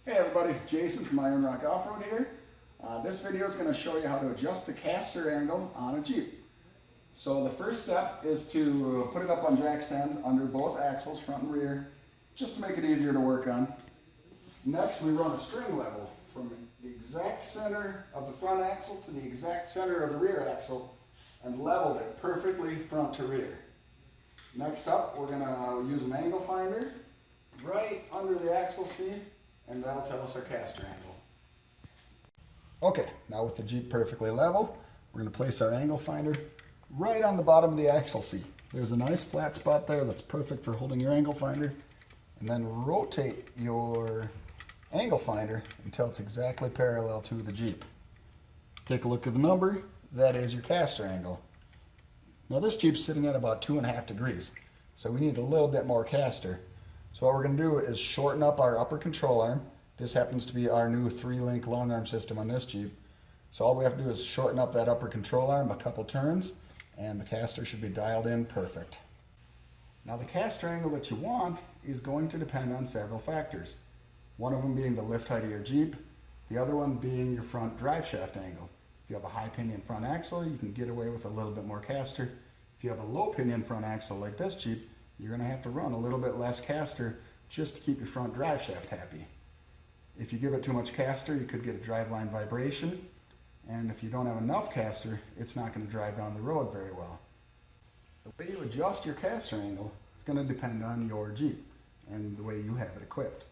Hey everybody, Jason from Iron Rock Off-Road here. This video is going to show you how to adjust the caster angle on a Jeep. So the first step is to put it up on jack stands under both axles, front and rear, just to make it easier to work on. Next we run a string level from the exact center of the front axle to the exact center of the rear axle and leveled it perfectly front to rear. Next up we're going to use an angle finder right under the axle seat, and that'll tell us our caster angle. Okay, now with the Jeep perfectly level, we're going to place our angle finder right on the bottom of the axle seat. There's a nice flat spot there that's perfect for holding your angle finder, and then rotate your angle finder until it's exactly parallel to the Jeep. Take a look at the number, that is your caster angle. Now this Jeep's sitting at about 2.5 degrees, so we need a little bit more caster. So what we're going to do is shorten up our upper control arm. This happens to be our new 3-link long arm system on this Jeep. So all we have to do is shorten up that upper control arm a couple turns, and the caster should be dialed in perfect. Now the caster angle that you want is going to depend on several factors. One of them being the lift height of your Jeep, the other one being your front drive shaft angle. If you have a high pinion front axle, you can get away with a little bit more caster. If you have a low pinion front axle like this Jeep, you're going to have to run a little bit less caster just to keep your front drive shaft happy. If you give it too much caster, you could get a driveline vibration, and if you don't have enough caster, it's not going to drive down the road very well. The way you adjust your caster angle is going to depend on your Jeep and the way you have it equipped.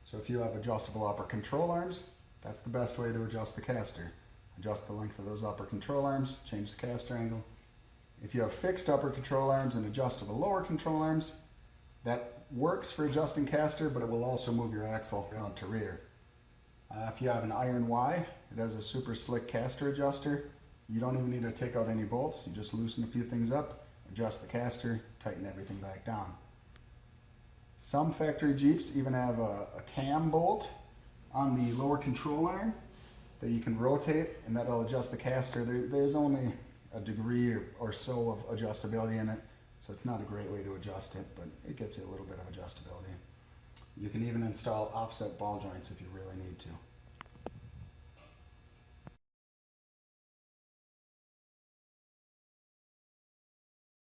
So if you have adjustable upper control arms, that's the best way to adjust the caster. Adjust the length of those upper control arms, change the caster angle. If you have fixed upper control arms and adjustable lower control arms, that works for adjusting caster, but it will also move your axle front to rear. If you have an Iron Y, it has a super slick caster adjuster. You don't even need to take out any bolts. You just loosen a few things up, adjust the caster, tighten everything back down. Some factory Jeeps even have a cam bolt on the lower control arm that you can rotate, and that'll adjust the caster. There's only a degree or so of adjustability in it, so it's not a great way to adjust it, but it gets you a little bit of adjustability. You can even install offset ball joints if you really need to.